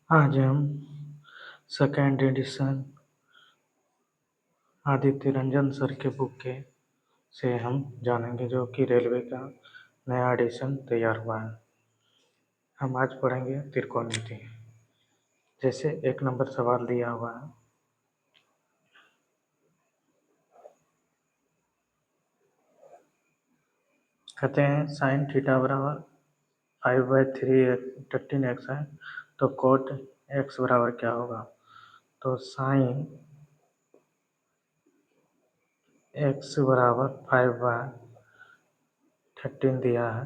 आज हम second edition Aditya Ranjan sir के बुक के से हम जानेंगे, जो कि रेलवे का नया एडिशन तैयार हुआ है। हम आज पढ़ेंगे त्रिकोणमिति। जैसे 1 नंबर सवाल दिया हुआ है, कहते हैं साइन थीटा बराबर 5/3 है, तो कोट x बराबर क्या होगा। तो साइन x बराबर 5/13 दिया है,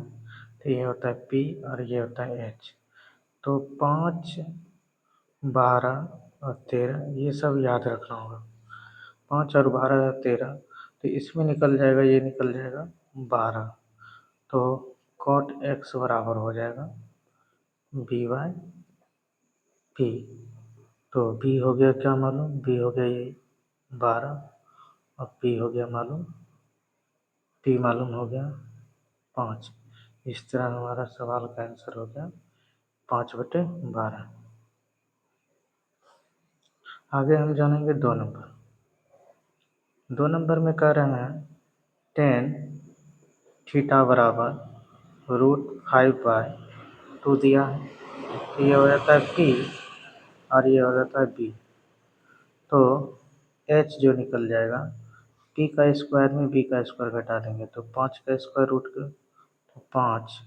तो ये होता है p और ये होता है h। तो 5, 12 और 13 ये सब याद रखना होगा। 5 और 12 और 13, तो इसमें निकल जाएगा, ये निकल जाएगा 12। तो cot x बराबर हो जाएगा b/p। तो b हो गया क्या मालूम, b हो गया ये 12 और p हो गया मालूम, p मालूम हो गया 5। इस तरह हमारा सवाल का आंसर हो गया 5/12। आगे हम जानेंगे 2 नंबर। 2 नंबर में कह रहे हैं tan थीटा बराबर √5/2 दिया है, तो ये हो जाता है p और ये हो जाता है b। तो h जो निकल जाएगा, p का स्क्वायर में b का स्क्वायर घटा देंगे, तो 5 का स्क्वायर रूट तो 5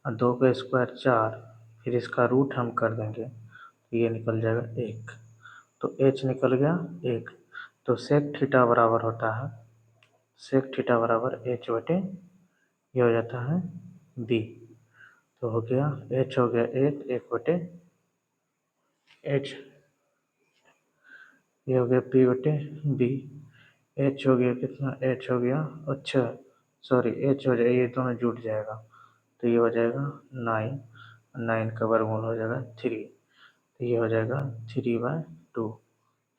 और 2 का स्क्वायर 4, फिर इसका रूट हम कर देंगे, तो ये निकल जाएगा 1। तो h निकल गया 1। तो सेक थीटा बराबर होता है, सेक थीटा बराबर h/, ये हो जाता है b। तो हो गया h हो गया 1/h, ये हो गया p/b। h हो गया कितना, h हो गया, अच्छा सॉरी, h हो जाएगा, ये दोनों जुट जाएगा, तो ये हो जाएगा 9। 9 का वर्गमूल हो जाएगा 3, तो ये हो जाएगा 3/2। तो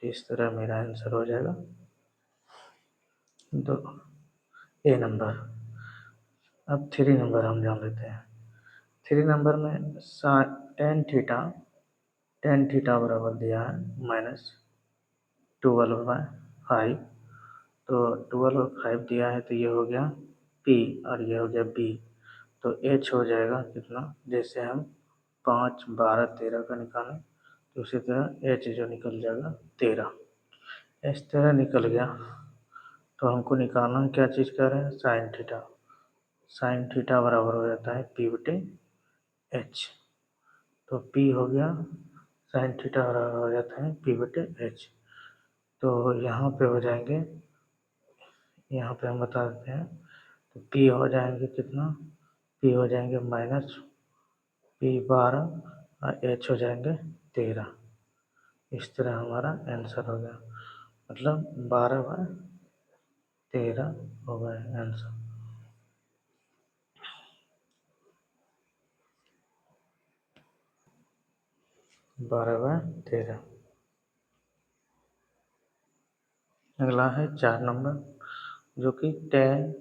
इस तरह मेरा आंसर हो जाएगा 2 A नंबर। अब 3 नंबर हम जान लेते हैं। 3 नंबर में tan थीटा बराबर दिया है -12/5। तो 12/5 दिया है, तो ये हो गया p और ये हो गया b। तो h हो जाएगा कितना, जैसे हम 5, 12, 13 का निकालें, तो उसी तरह h जो निकल जाएगा 13। इस तरह निकल गया। तो हमको निकालना क्या चीज़ कह रहे हैं, साइन थीटा। साइन थीटा बराबर हो जाता है p/h। तो p हो गया, साइन थीटा बराबर हो जाता है p/h। तो यहाँ पे हो जाएंगे, यहाँ पे हम बता देते हैं, तो p हो जाएंगे कितना, p हो जाएंगे -p/12 और h हो जाएंगे 13। इस तरह हमारा आंसर हो गया, मतलब 12/13 हो गया आंसर। बारह बाय 13। अगला है 4 नंबर, जो कि tan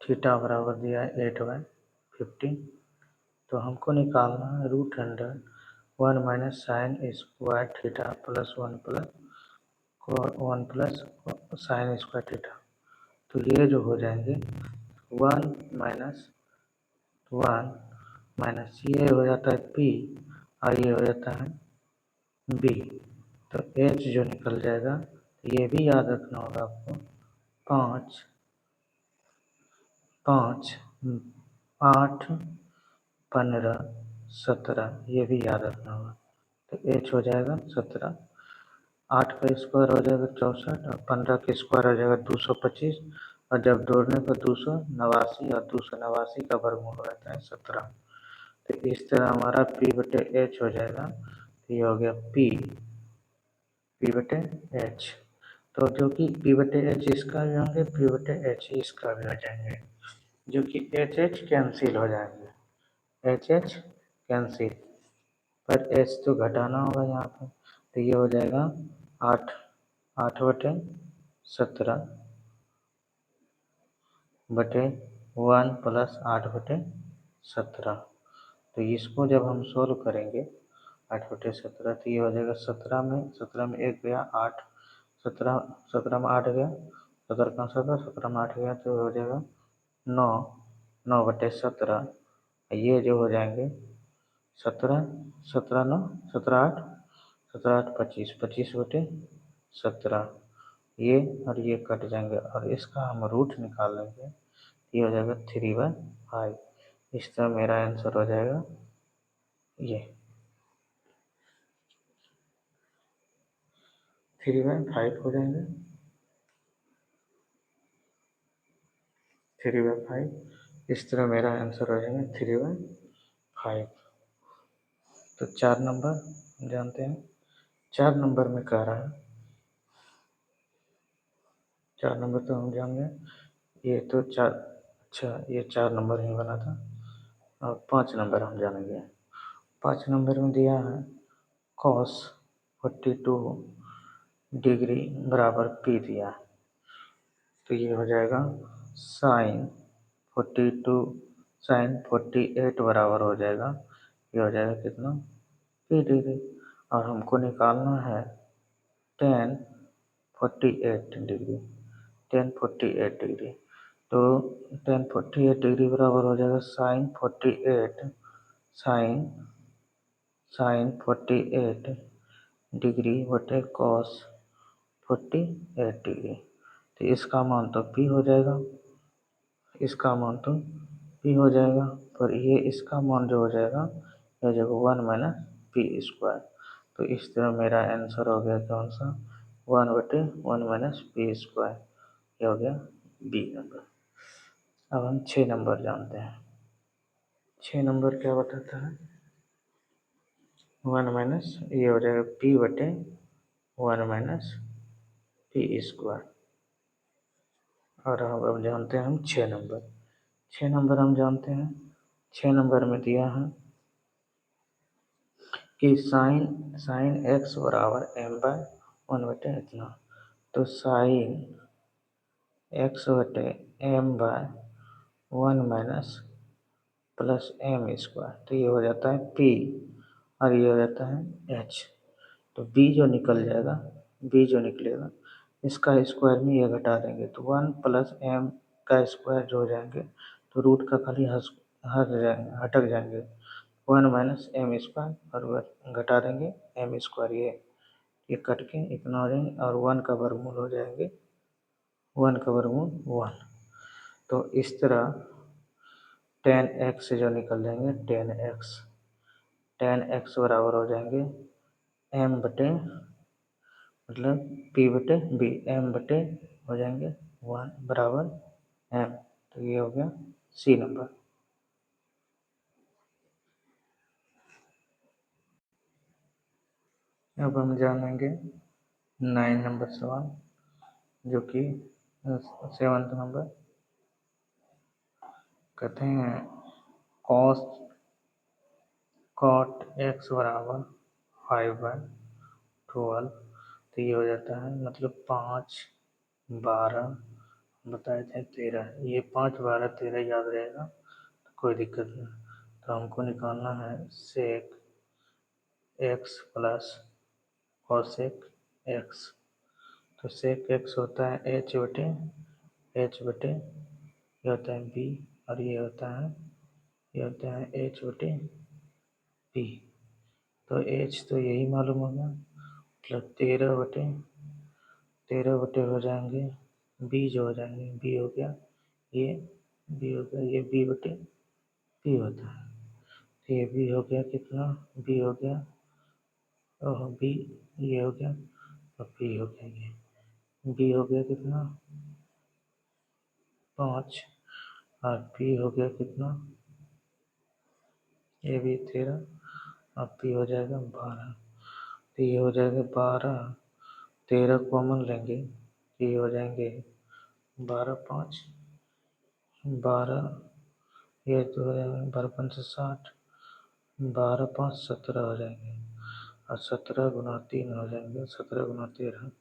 थीटा बराबर दिया है 8/15। तो हमको निकालना है √100 - sine square theta plus 1 plus sine square theta. तो ये जो हो जाएंगे 1 माइनस 1 माइनस ये हो जाता है p और ये हो जाता है b। तो h जो निकल जाएगा, ये भी याद रखना होगा आपको, 5, 8, 15, 17, ये भी याद रखना होगा। तो h हो जाएगा 17। 8 का स्क्वायर हो जाएगा 64 और 15 का स्क्वायर हो जाएगा 225, और जब जोड़ने पर 289 और 289 का वर्गमूल हो जाता है 17। तो इस तरह हमारा p/h हो जाएगा। ये हो गया p/h। तो जो कि p/h इसका भी होंगे, p/h इसका भी हो जाएंगे, जो कि h कैंसिल हो जाएंगे, h कैंसिल, पर h तो घटाना होगा यहाँ पर। तो ये हो जाएगा 8/17/1 प्लस 8/17। तो इसको जब हम सोल्व करेंगे, 8/17, तो ये हो जाएगा 17 में 1 गया 8, 17 में 8 गया, 17 में 8 गया तो हो जाएगा 9, 9/17। ये जो हो जाएंगे 17, 17 9, 17 8, 17 8 25, 25/17। ये और ये कट जाएंगे और इसका हम रूट निकाल लेंगे, ये हो जाएगा 3/5। इस तरह मेरा आंसर हो जाएगा ये 3/5 हो जाएंगे, 3/5। इस तरह मेरा आंसर हो जाएगा 3/5। तो 4 नंबर जानते हैं, 4 नंबर में कह रहा है, 4 नंबर तो हम जान गए, ये तो 4, अच्छा ये 4 नंबर ही बना था। और 5 नंबर हम जानेंगे। 5 नंबर में दिया है cos 42 डिग्री बराबर P दिया है, तो ये हो जाएगा sin 42 sin 48 बराबर हो जाएगा, ये हो जाएगा कितना P डिग्री। और हमको निकालना है tan 48 डिग्री, tan 48 डिग्री, तो tan 48 डिग्री बराबर हो जाएगा sin 48 sin 48 डिग्री बटे cos 48 डिग्री। तो इसका मान तो P हो जाएगा, इसका मान तो P हो जाएगा, पर ये इसका मान जो हो जाएगा ये हो जाएगा 1 - P²। तो इस तरह मेरा आंसर हो गया कौन सा 1/1 - P², ये हो गया बी नंबर। अब हम 6 नंबर जानते हैं। 6 नंबर क्या बताता है 1 - ये हो जाएगा P/1 - P²। और अब जानते हैं हम 6 नंबर। 6 नंबर हम जानते हैं, 6 नंबर में दिया है कि साइन x बराबर m/1 इतना, तो साइन x/m/1 प्लस m², तो ये हो जाता है p और ये हो जाता है h। तो b जो निकल जाएगा, b जो निकलेगा इसका स्क्वायर में ये घटा देंगे तो 1 + m का स्क्वायर जो हो जाएंगे, तो रूट का खाली हटक जाएंगे 1 - m² और घटा देंगे m², ये कट के इतना हो जाएंगे और 1 का वर्गमूल हो जाएंगे 1 का वर्गमूल 1। तो इस तरह tan x जो निकल जाएंगे tan x बराबर हो जाएंगे m बटे मतलब P/B, m बटे हो जाएंगे 1 बराबर m। तो ये हो गया सी नंबर। अब हम जानेंगे 9 नंबर सवाल, जो कि 7th नंबर। कहते हैं cot x बराबर 5/12, तो ये हो जाता है मतलब 5 12 बताए थे 13, ये 5 12 13 याद रहेगा तो कोई दिक्कत नहीं। तो हमको निकालना है sec x plus cosec x, तो sec x होता है h बटे ये होता है b और ये होता है h/p। तो h तो यही मालूम होगा, मतलब 13/13 हो जाएंगे b जो हो जाएंगे, b हो गया ये b हो गया, ये b/p होता है। तो ये b हो गया कितना, b हो गया b, ये हो गया और p हो गया, ये b हो गया कितना 5 और p हो गया कितना, ये भी 13 और p हो जाएगा 12। तो ये हो जाएगा 12, 13 कॉमन लेंगे, ये हो जाएंगे 12 5 12, ये तो हो जाएगा 12 5 60, 12 5 17 हो जाएंगे और 17 × 3 हो जाएंगे, 17 × 13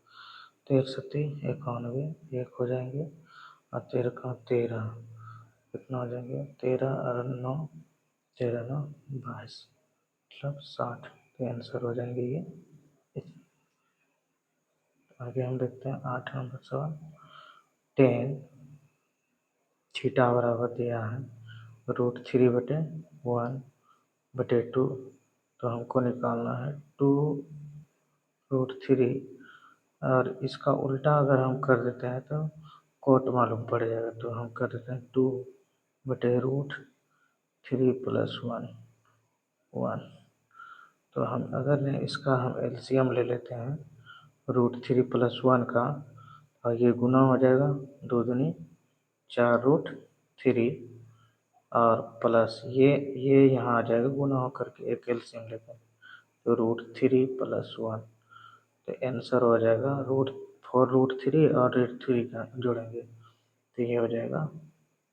13 7 91, 1 हो जाएंगे और 13 का 13 कितना हो जाएंगे 13 और 9 13 9 22 मतलब 60। तो आंसर हो जाएंगे ये। आगे हम देखते हैं 8 नंबर सवाल। टेन थीटा बराबर दिया है √3/1/2। तो हमको निकालना है 2√3, और इसका उल्टा अगर हम कर देते हैं तो कोट मालूम पड़ जाएगा। तो हम कर देते हैं 2/√3 + 1। तो हम अगर ने इसका हम एलसीएम ले लेते हैं √3 + 1 का, और ये गुना हो जाएगा, 2 दूनी 4√3, और प्लस ये यहाँ आ जाएगा गुना होकर के, एक एलसीएम लेते हैं तो √3 + 1। तो आंसर हो जाएगा 4√3 और √3 का जोड़ेंगे तो ये हो जाएगा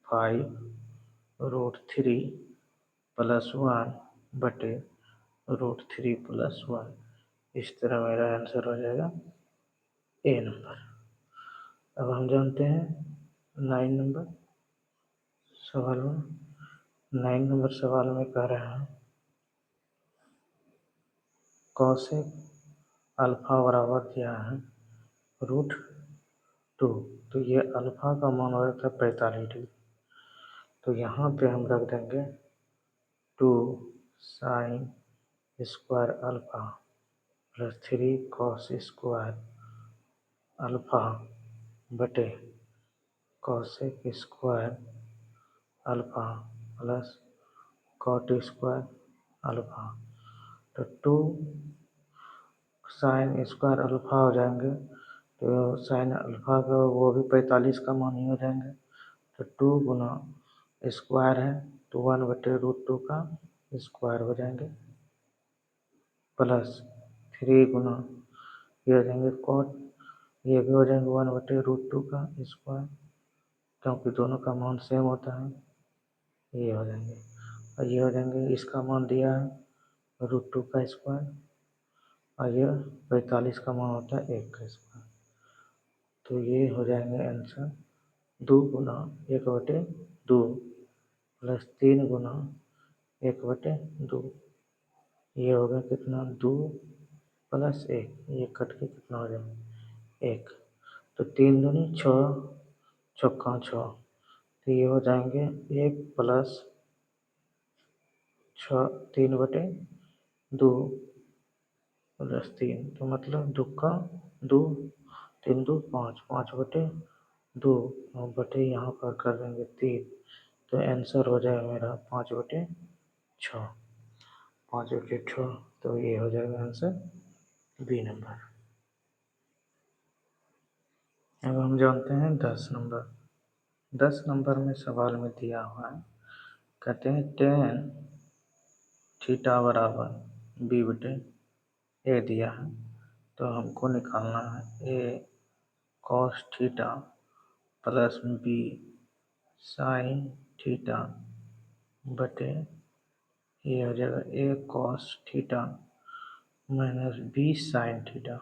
5√3 + 1/√3 + 1। इस तरह मेरा आंसर हो जाएगा ए नंबर। अब हम जानते हैं 9 नंबर सवाल में। 9 नंबर सवाल में कह रहे हैं कॉसेक अल्फा बराबर दिया है √2। तो ये अल्फा का मान हो जाता है 45 डिग्री। तो यहाँ पे हम रख देंगे 2 sin square alpha + 3 cos square alpha बटे cosec square alpha plus cot square alpha. तो 2 sin स्क्वायर अल्फा हो जाएंगे, तो sin अल्फा का वो भी 45 का मान ही हो जाएंगे। तो 2 गुना स्क्वायर है तो 1/√2 का स्क्वायर हो जाएंगे, प्लस 3 गुना ये हो जाएंगे कॉट, ये भी हो जाएंगे 1/√2 का स्क्वायर, क्योंकि दोनों का मान सेम होता है, ये हो जाएंगे। और ये हो जाएंगे, इसका मान दिया है √2 का स्क्वायर, और ये 45 का मान होता है 1 का स्क्वायर। तो ये हो जाएंगे आंसर 2 गुना 1/2 प्लस 3 गुना 1/2। ये हो गया कितना, 2 + 1, ये कट के कितना हो जाएगा 1। तो 3 दूनी 6, चौका 6, तो ये हो जाएंगे 1 + 6, 3/2 + 3, तो मतलब 2 का 2, 3 2 5, 5/2 और बटे यहाँ पर कर देंगे 3। तो आंसर हो जाएगा मेरा 5/6, 5/6। तो ये हो जाएगा आंसर बी नंबर। अब हम जानते हैं 10 नंबर। 10 नंबर में सवाल में दिया हुआ है, कहते हैं tan थीटा बराबर b/a दिया है। तो हमको निकालना है a cos theta plus b sin theta बटे, ये हो जाएगा a cos theta minus b sin theta.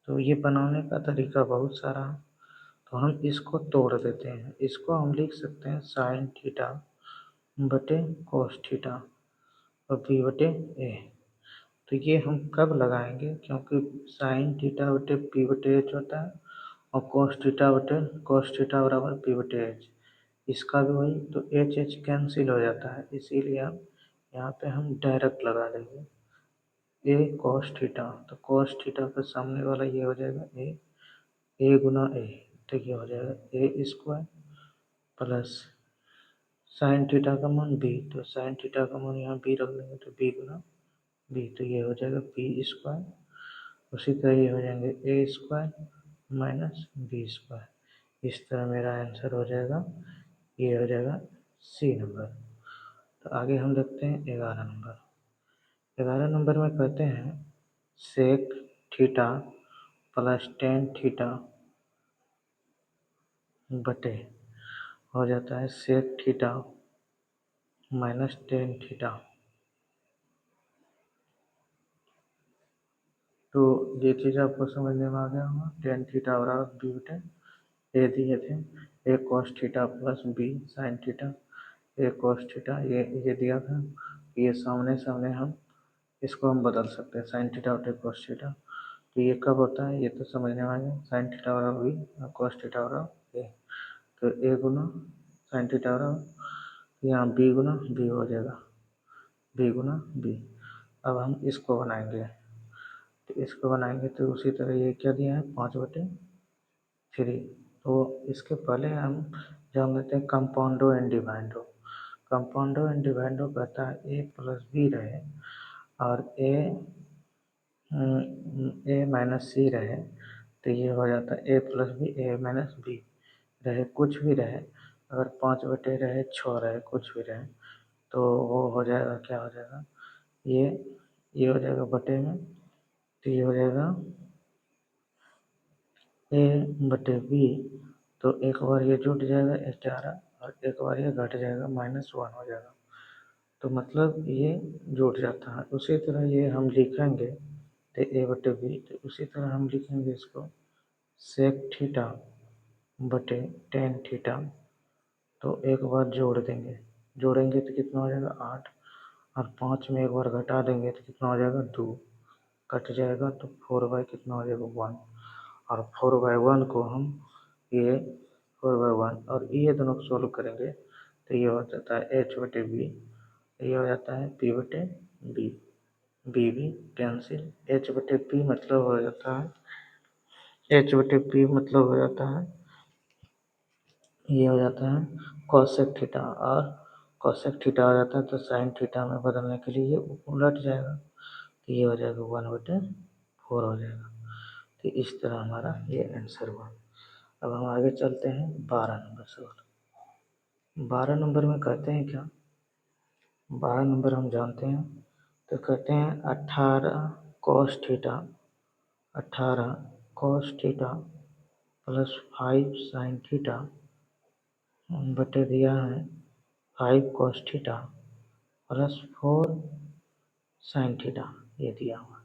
तो ये बनाने का तरीका बहुत सारा है, तो हम इसको तोड़ देते हैं। इसको हम लिख सकते हैं sin थीटा बटे cos थीटा और b/a। तो ये हम कब लगाएंगे, क्योंकि sin थीटा बटे p/h होता है और cos थीटा बटे cos थीटा बराबर p/h, इसका भी वही। तो h कैंसिल हो जाता है, इसीलिए हम यहाँ पे हम डायरेक्ट लगा देंगे a cos थीटा। तो cos थीटा का सामने वाला ये हो जाएगा a गुना a, तो ये हो जाएगा a² प्लस sin थीटा का मान b, तो sin थीटा का मान यहाँ b रख देंगे तो b गुना b, तो ये हो जाएगा b²। उसी तरह ये हो जाएंगे a² माइनस b²। इस तरह मेरा आंसर हो जाएगा, ये हो जाएगा सी नंबर। तो आगे हम देखते हैं 11 नंबर। 11 नंबर में कहते हैं sec theta plus tan theta बटे हो जाता है sec theta minus tan theta. तो ये चीज़ आपको समझने में आ गया होगा। tan थीटा बराबर b/a दिए थे, a cos theta plus b sin theta, a cos theta ये दिया था। ये सामने सामने हम इसको हम बदल सकते हैं साइन थीटा बटे कोस थीटा। तो ये कब होता है, ये तो समझने वाले हैं, साइन थीटा बराबर बी और कोस थीटा बराबर ए। तो ए गुना साइन थीटा बराबर यहाँ बी गुना बी हो जाएगा, बी गुना बी। अब हम इसको बनाएंगे, तो इसको बनाएंगे तो उसी तरह ये क्या दिया है 5/3। तो इसके पहले हम जान लेते हैं कंपाउंडो एंड डिवाइडो। कंपाउंडो एंड डिवाइडो कहता है ए प्लस बी रहे और ए माइनस सी रहे, तो ये हो जाता है ए प्लस बी ए माइनस बी। रहे कुछ भी रहे, अगर 5/, रहे 6 रहे, कुछ भी रहे, तो वो हो जाएगा, क्या हो जाएगा, ये हो जाएगा बटे में, तो ये हो जाएगा ए बटे बी। तो एक बार ये जुट जाएगा 11 और एक बार ये घट जाएगा -1 हो जाएगा। तो मतलब ये जुट जाता है। उसी तरह ये हम लिखेंगे तो ए बटे बी, तो उसी तरह हम लिखेंगे इसको सेक थीटा बटे टेन थीटा। तो एक बार जोड़ देंगे, जोड़ेंगे तो कितना हो जाएगा 8, और 5 में एक बार घटा देंगे तो कितना हो जाएगा 2, कट जाएगा तो 4/, कितना हो जाएगा 1। और 4/1 को हम ये 4/1 और ये दोनों को सोल्व करेंगे तो ये हो जाता है एच बटे बी, ये हो जाता है पी बटे बी, बी भी कैंसिल। एच बटे पी मतलब हो जाता है, एच बटे पी मतलब हो जाता है, ये हो जाता है कॉसेक थीटा, और कॉसेक थीटा हो जाता है तो साइन थीटा में बदलने के लिए ये उलट जाएगा, तो ये हो जाएगा 1/4 हो जाएगा। तो इस तरह हमारा ये आंसर हुआ। अब हम आगे चलते हैं 12 नंबर सवाल। 12 नंबर में कहते हैं क्या, 12 नंबर हम जानते हैं, तो कहते हैं 18 cos theta plus 5 sin theta बटे दिया है 5 cos theta plus 4 sin theta, ये दिया हुआ,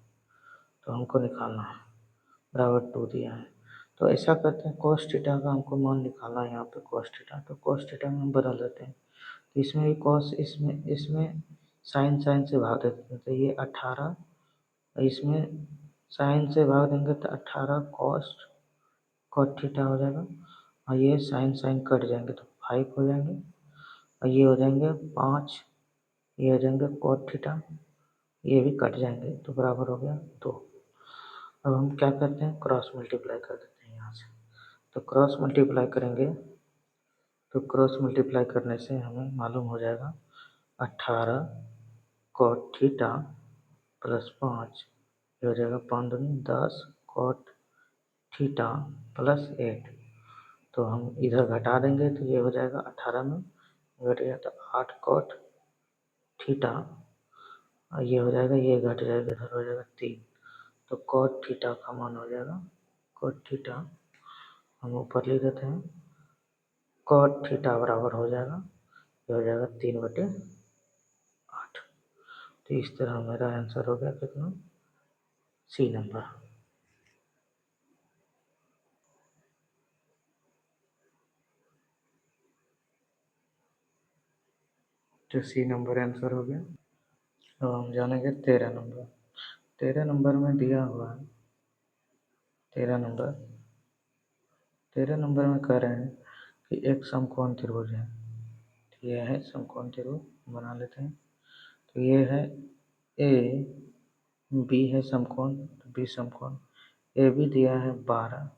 तो हमको निकालना है, बराबर 2 दिया है। तो ऐसा करते हैं cos थीटा का हमको मान निकालना है यहाँ पे cos थीटा, तो cos थीटा में हम बदल देते हैं, तो इसमें भी cos, इसमें साइन से भाग देते हैं, तो ये 18, इसमें साइन से भाग देंगे तो 18 cos थीटा हो जाएगा, और ये साइन कट जाएंगे तो 5 हो जाएंगे, और ये हो जाएंगे 5, ये हो जाएंगे cot थीटा, ये भी कट जाएंगे तो बराबर हो गया 2। अब हम क्या करते हैं, क्रॉस मल्टीप्लाई कर देते हैं यहाँ से। तो क्रॉस मल्टीप्लाई करेंगे, तो क्रॉस मल्टीप्लाई करने से हमें मालूम हो जाएगा 18 cot थीटा प्लस 5, ये हो जाएगा 5 दूनी 10 cot थीटा प्लस 8। तो हम इधर घटा देंगे तो ये हो जाएगा 18 में घट गया तो 8 cot थीटा, और ये हो जाएगा, ये घट जाएगा, इधर हो जाएगा 3, तो cot थीटा का मान हो जाएगा, cot थीटा हम ऊपर लिख देते हैं, cot थीटा बराबर हो जाएगा, ये हो जाएगा 3/8। तो इस तरह मेरा आंसर हो गया कितना, सी नंबर। तो सी नंबर आंसर हो गया। अब हम जानेंगे 13 नंबर। 13 नंबर में दिया हुआ है, 13 नंबर में कह रहे हैं कि एक समकोण त्रिभुज है, तो ये है समकोण त्रिभुज, बना लेते हैं। तो ये है ए बी है समकोण, तो बी समकोण, ए बी दिया है 12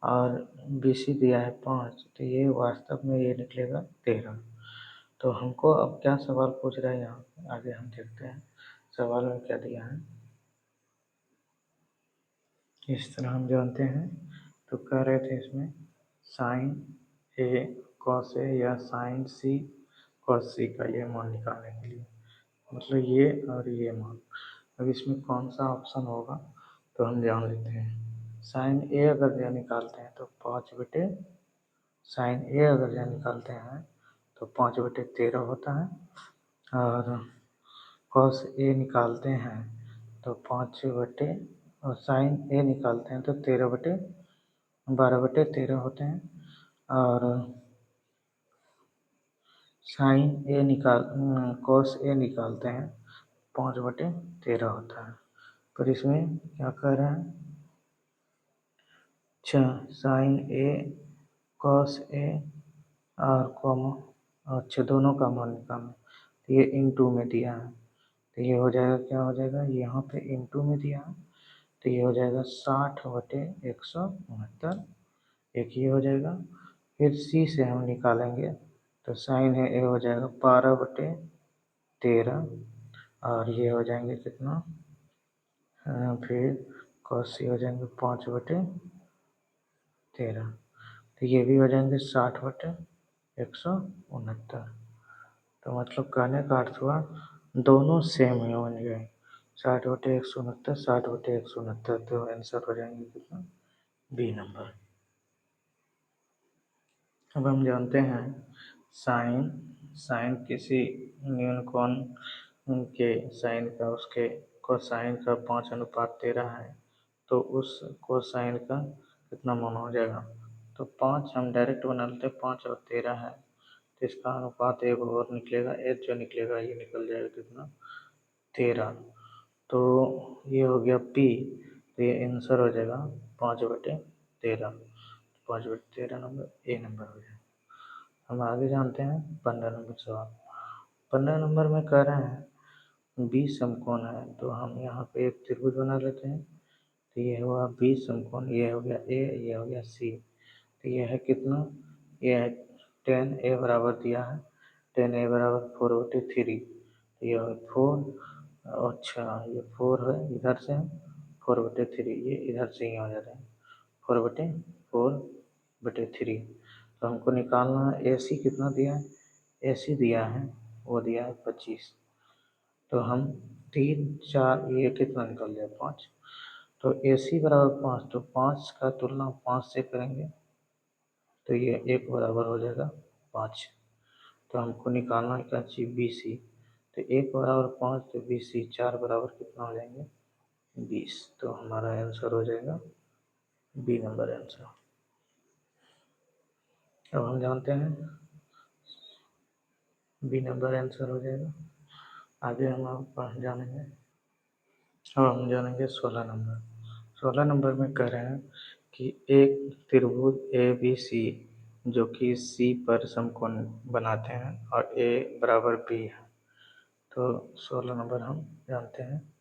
और बी सी दिया है 5, तो ये वास्तव में ये निकलेगा 13। तो हमको अब क्या सवाल पूछ रहा है यहाँ पे, आगे हम देखते हैं सवाल में क्या दिया है। इस तरह हम जानते हैं, तो कह रहे थे इसमें साइन ए कॉस ए या साइन सी कॉस सी का ये मान निकालने के लिए, मतलब ये और ये मान। अब इसमें कौन सा ऑप्शन होगा तो हम जान लेते हैं। साइन ए अगर यह निकालते हैं तो 5/, साइन ए अगर यह निकालते हैं तो 5/13 होता है, और कॉस ए निकालते हैं तो 5/, और साइन ए निकालते हैं तो 12/13 होते हैं, और साइन ए कॉस ए निकालते हैं 5/13 होता है। पर इसमें क्या कह रहे हैं, साइन ए कॉस ए और कॉमा, अच्छा दोनों का मान निकालना, तो ये इनटू में दिया है, तो ये हो जाएगा, क्या हो जाएगा, यहाँ पे इनटू में दिया है, तो ये हो जाएगा 60/169, एक ये हो जाएगा। फिर सी से हम निकालेंगे, तो साइन है ए हो जाएगा 12/13, और ये हो जाएंगे कितना, फिर कॉस सी हो जाएंगे 5/13, तो ये भी हो जाएंगे 60/169। तो मतलब कहने का अर्थ हुआ दोनों सेम ही होंगे, 60/169, 60/169, तो आंसर हो जाएंगे कितना, बी नंबर। अब हम जानते हैं साइन किसी न्यून कोण के साइन का उसके कोसाइन का 5/13 है, तो उस कोसाइन का कितना मान हो जाएगा, तो 5 हम डायरेक्ट बना लेते हैं, 5 और 13 है, तो इसका अनुपात एक और निकलेगा, एच जो निकलेगा ये निकल जाएगा कितना, 13, तो ये हो गया पी, तो ये आंसर हो जाएगा 5/13, 5/13 नंबर ए नंबर हो जाएगा। हम आगे जानते हैं 15 नंबर सवाल। 15 नंबर में कह रहे हैं बी समकोण है, तो हम यहाँ पे एक त्रिभुज बना लेते हैं, तो ये हुआ बी समकोण, ये हो गया ए, ये हो गया सी, तो ये है कितना, ये है 10 ए बराबर दिया है, 10 ए बराबर 4/3, तो ये 4, अच्छा ये 4 है इधर से, 4/3 ये इधर से ही आ जाता है, 4/4/3, तो हमको निकालना है ए सी कितना दिया है, ए सी दिया है, वो दिया है 25, तो हम 3 4 ये कितना निकल गया 5, तो ए सी बराबर 5, तो 5 का तुलना 5 से करेंगे, तो ये 1 बराबर हो जाएगा 5, तो हमको निकालना है क्या चाहिए, बी सी, तो 1 बराबर 5, तो बी सी 4 बराबर कितना हो जाएंगे 20, तो हमारा आंसर हो जाएगा बी नंबर आंसर। अब हम जानते हैं बी नंबर आंसर हो जाएगा। आगे हम आप जानेंगे, अब हम जानेंगे 16 नंबर। 16 नंबर में कह रहे हैं कि एक त्रिभुज ए बी सी जो कि सी पर समकोण बनाते हैं और ए बराबर बी है, तो 16 नंबर हम जानते हैं।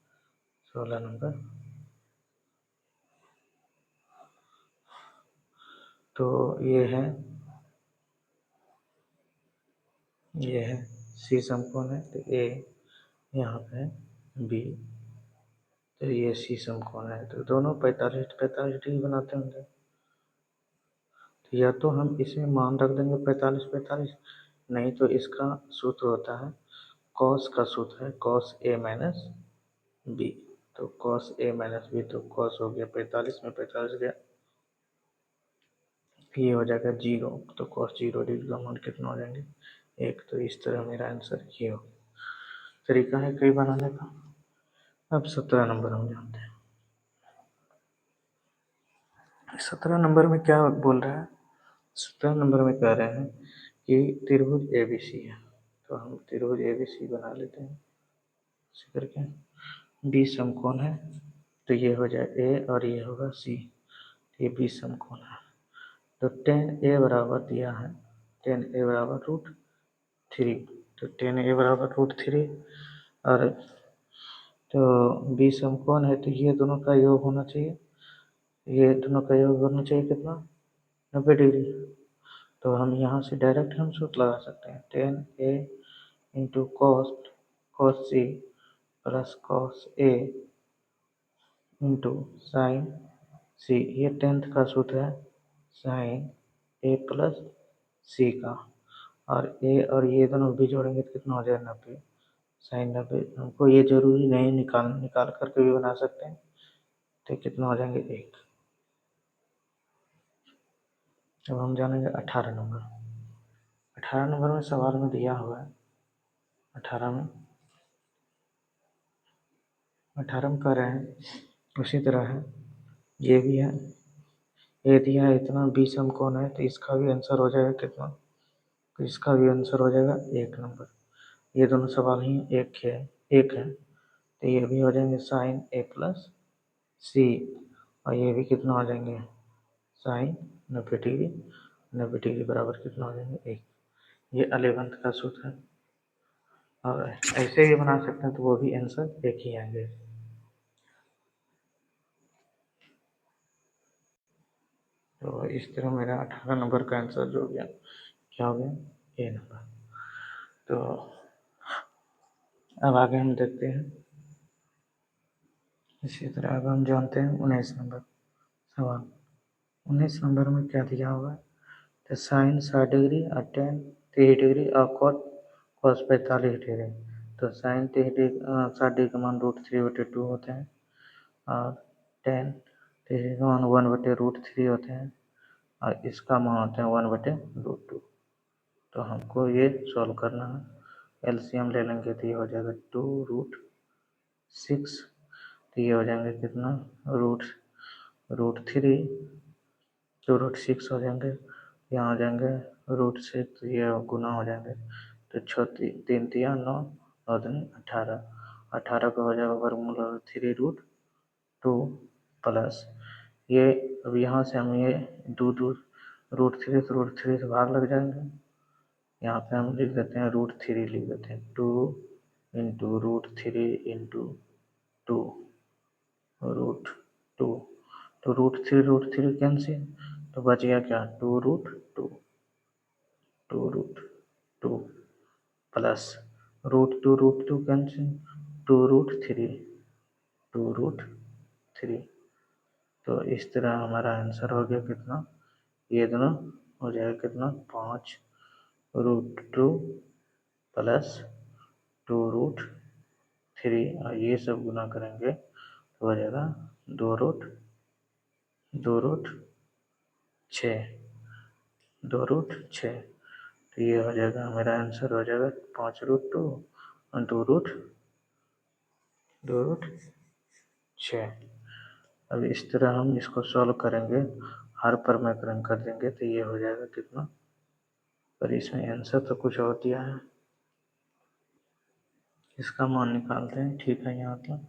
16 नंबर तो ये है सी समकोण है, तो ए यहाँ पे बी, तो ये सी समकोण है, तो दोनों 45 डिग्री बनाते होंगे, तो या तो हम इसमें मान रख देंगे 45, नहीं तो इसका सूत्र होता है कॉस का सूत्र है कॉस ए माइनस बी, तो कॉस ए माइनस बी, तो कॉस हो गया 45 में 45 गया, ये हो जाएगा 0, तो कॉस 0 डिग्री का मान कितना हो जाएंगे 1, तो इस तरह मेरा आंसर ये हो तरीका है कई बनाने का। अब 17 नंबर हम जानते हैं। 17 नंबर में क्या बोल रहा है, 17 नंबर में कह रहे हैं कि त्रिभुज ए बी सी है, तो हम त्रिभुज ए बी सी बना लेते हैं इसी करके, बी समकोण है, तो ये हो जाए ए और ये होगा सी, ये बी समकोण है, तो 10 ए बराबर दिया है, 10 ए बराबर √3, तो 10 ए बराबर √3, और तो बी समकोण है, तो ये दोनों का योग होना चाहिए, ये दोनों का योग होना चाहिए कितना 90 डिग्री, तो हम यहाँ से डायरेक्ट हम सूत्र लगा सकते हैं 10 A into cos C plus cos A into sine C, ये 10th का सूत्र है साइन ए प्लस सी का, और ये दोनों भी जोड़ेंगे तो कितना हो जाएगा 90, साइन 90, हमको ये जरूरी नहीं निकाल करके भी बना सकते हैं, तो कितना हो जाएंगे 1। अब हम जानेंगे 18 नंबर। 18 नंबर में सवाल में दिया हुआ है, 18 में कह रहे हैं उसी तरह है, ये भी है, ये दिया है इतना, बी समकोण है, तो इसका भी आंसर हो जाएगा कितना, तो इसका भी आंसर हो जाएगा 1 नंबर, ये दोनों सवाल ही एक है, तो ये भी हो जाएंगे साइन ए प्लस सी, और ये भी कितना हो जाएंगे साइन 90 डिग्री, 90 डिग्री बराबर कितना हो जाएंगे 1। ये 11th का सूत्र है, और ऐसे भी बना सकते हैं तो वो भी आंसर एक ही आएंगे। तो इस तरह मेरा 18 नंबर का आंसर जो हो गया, क्या हो गया ए नंबर। तो अब आगे हम देखते हैं, इसी तरह अब हम जानते हैं 19 नंबर सवाल। 19 नंबर में क्या दिया होगा, तो साइन 60 डिग्री और टेन 30 डिग्री और कॉस 45 डिग्री। तो साइन 60 का मान √3/2 होते हैं, और टेन 30 का मान 1/√3 होते हैं, और इसका मान होता है 1/√2। तो हमको ये सॉल्व करना है, एलसीएम ले लेंगे तो ये हो जाएगा 2√6, तो ये हो जाएंगे कितना √3, 2√6 हो जाएंगे, यहाँ हो जाएंगे √6, तो ये गुना हो जाएंगे, तो 3 3 9 और 18, 18 का हो जाएगा वर्गमूल 3√2 प्लस ये, अब यहाँ से हम ये √3 तो √3 से भाग लग जाएंगे, यहाँ पे हम लिख देते हैं √3 लिख देते हैं, 2 इंटू √3 इंटू 2 √2, तो √3 कैंसिल, तो बच गया क्या 2√2, 2√2 प्लस √2 कैंसिल, 2√3, 2√3। तो इस तरह हमारा आंसर हो गया कितना, ये दोनों हो जाएगा कितना 5√2 प्लस 2√3, और ये सब गुना करेंगे तो हो जाएगा 2√6, 2√6। तो ये हो जाएगा मेरा आंसर हो जाएगा 5√2 और 2√6। अब इस तरह हम इसको सॉल्व करेंगे, हर पर मैक्रोन कर देंगे तो ये हो जाएगा कितना, पर इसमें आंसर तो कुछ और दिया है, इसका मान निकालते हैं, ठीक है यहाँ तक।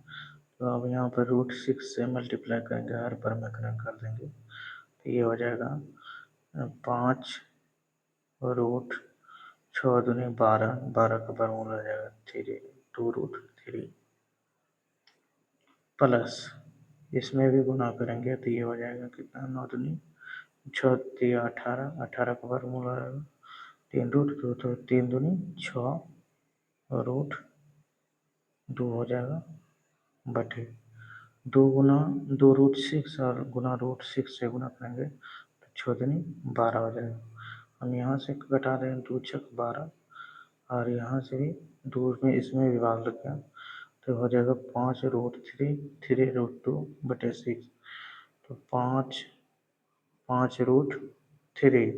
तो अब यहाँ पर √6 से मल्टीप्लाई करेंगे, हर पर मैक्रोन कर देंगे, तो ये हो जाएगा 5√6 दूनी 12, 12 का वर्गमूल हो जाएगा 3, 2√3 प्लस इसमें भी गुना करेंगे तो ये हो जाएगा कितना 9 दूनी 6 3 18, 18 का वर्गमूल हो जाएगा 3√2, तो 3 दूनी 6√2 हो जाएगा बटे 2√6 और गुना √6 से गुना करेंगे तो 6 दूनी 12 हो जाएगा। हम यहाँ से घटा दें 2 6 12, और यहाँ से भी दूर में इसमें भी भाग लग गया, तो हो जाएगा 5√3, 3√2 बटे 6, तो 5√3,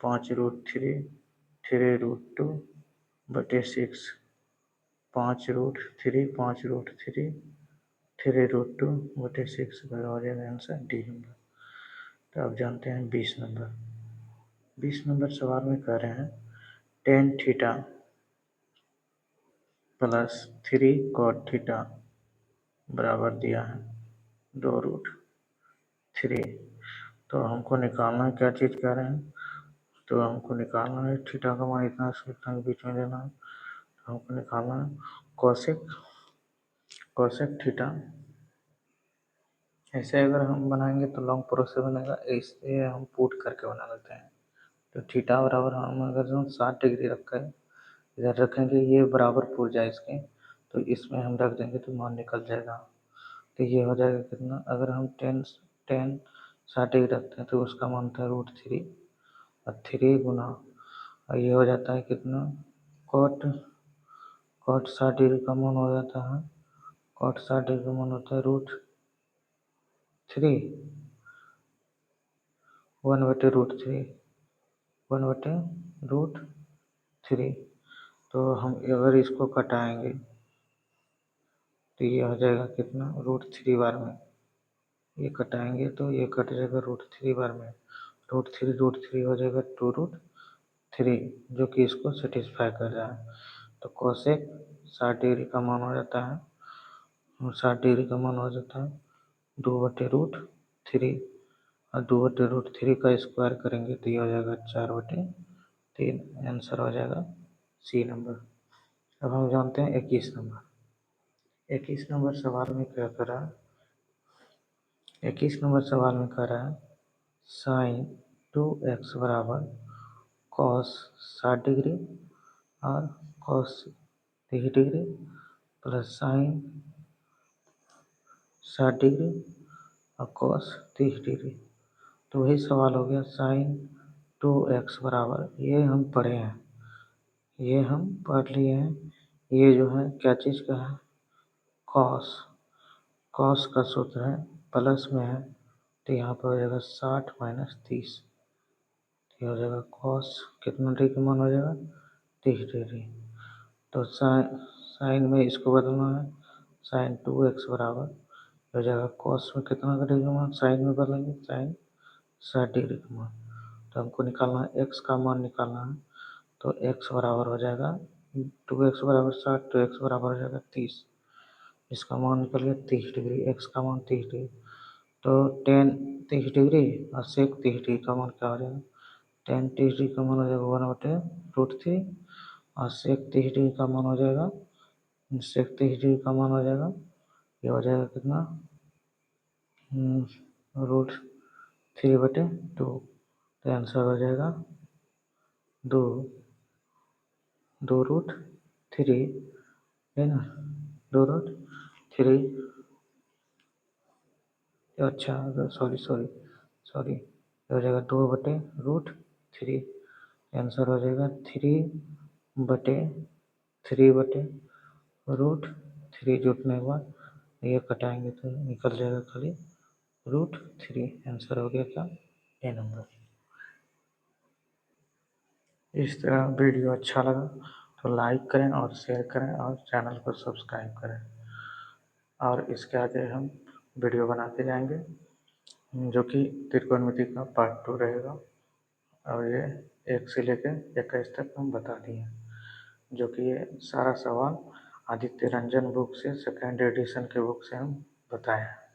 5√3, 3√2 बटे 6, 5√3, 5√3, 3√2 बटे 6 का हो जाएगा आंसर डी नंबर। तो अब जानते हैं 20 नंबर। 20 नंबर सवाल में कह रहे हैं tan theta plus 3 cot theta बराबर दिया है 2√3। तो हमको निकालना है, क्या चीज़ कह रहे हैं, तो हमको निकालना है थीटा का मान इतना से इतना के बीच में लेना है, तो हमको निकालना है कोसेक थीटा। ऐसे अगर हम बनाएंगे तो लॉन्ग प्रोसेस बनेगा, इसलिए हम पुट करके बना लेते हैं। तो थीटा बराबर हम अगर 60 डिग्री रख कर इधर रखेंगे, ये बराबर पुट जाए इसके, तो इसमें हम रख देंगे तो मान निकल जाएगा। तो ये हो जाएगा कितना, अगर हम टेन 60 रखते हैं तो उसका मान था √3, और 3 गुना, और ये हो जाता है कितना कॉट 60 का मान हो जाता है, कॉट 60 का मान होता है √3, 1/√3, 1/√3। तो हम अगर इसको कटाएंगे तो ये हो जाएगा कितना √3 बार में, ये कटाएंगे तो ये कट जाएगा √3 बार में, √3 हो जाएगा 2√3, जो कि इसको सेटिस्फाई कर रहा है। तो कोसेक 60 डिग्री का मान हो जाता है और 60 डिग्री का मान हो जाता है 2/√3 और 2/√3 का स्क्वायर करेंगे तो ये हो जाएगा 4/3। आंसर हो जाएगा सी नंबर। अब हम जानते हैं 21 नंबर सवाल में क्या करा। 21 नंबर सवाल में कह रहा है साइन 2x बराबर कॉस 60 डिग्री और cos 30 degree plus sign 60 degree और कॉस 30 डिग्री। तो वही सवाल हो गया साइन 2x बराबर, ये हम पढ़े हैं, ये हम पढ़ लिए हैं, ये जो है क्या चीज़ का है, कॉस। कॉस का सूत्र है प्लस में है तो यहाँ पर हो जाएगा 60 माइनस 30। ये हो जाएगा कॉस कितना डिग्री का मान हो जाएगा 30 डिग्री। तो साइन में इसको बदलना है, साइन 2x बराबर हो जाएगा कॉस में कितना डिग्री का मान, साइन में बदलेंगे साइन 60 डिग्री का मान। तो हमको निकालना है x का मान निकालना है, तो x बराबर हो जाएगा 2x बराबर 60 तो x बराबर हो जाएगा 30। इसका मान निकल गया 30 डिग्री, x का मान 30 डिग्री। तो टेन 30 डिग्री और सेक 30 डिग्री का मान क्या हो जाएगा, टेन 30 डिग्री का मान हो जाएगा 1/√3 और सेक 30 डिग्री का मान हो जाएगा, सेक 30 डिग्री का मान हो जाएगा, ये हो जाएगा कितना √3/2। तो आंसर हो जाएगा 2√3 है ना, 2√3। अच्छा सॉरी सॉरी सॉरी, हो जाएगा 2/√3। आंसर हो जाएगा 3/3/√3 जुटने के बाद ये कटाएंगे तो निकल जाएगा खाली √3। आंसर हो गया क्या, ए नंबर। इस तरह वीडियो अच्छा लगा तो लाइक करें और शेयर करें और चैनल को सब्सक्राइब करें। और इसके आगे हम वीडियो बनाते जाएंगे जो कि त्रिकोणमिति का पार्ट 2 रहेगा। और ये 1 से लेकर 21 तक हम बता दिए, जो कि ये सारा सवाल आदित्य रंजन बुक से सेकेंड एडिशन के बुक से हम बताए हैं।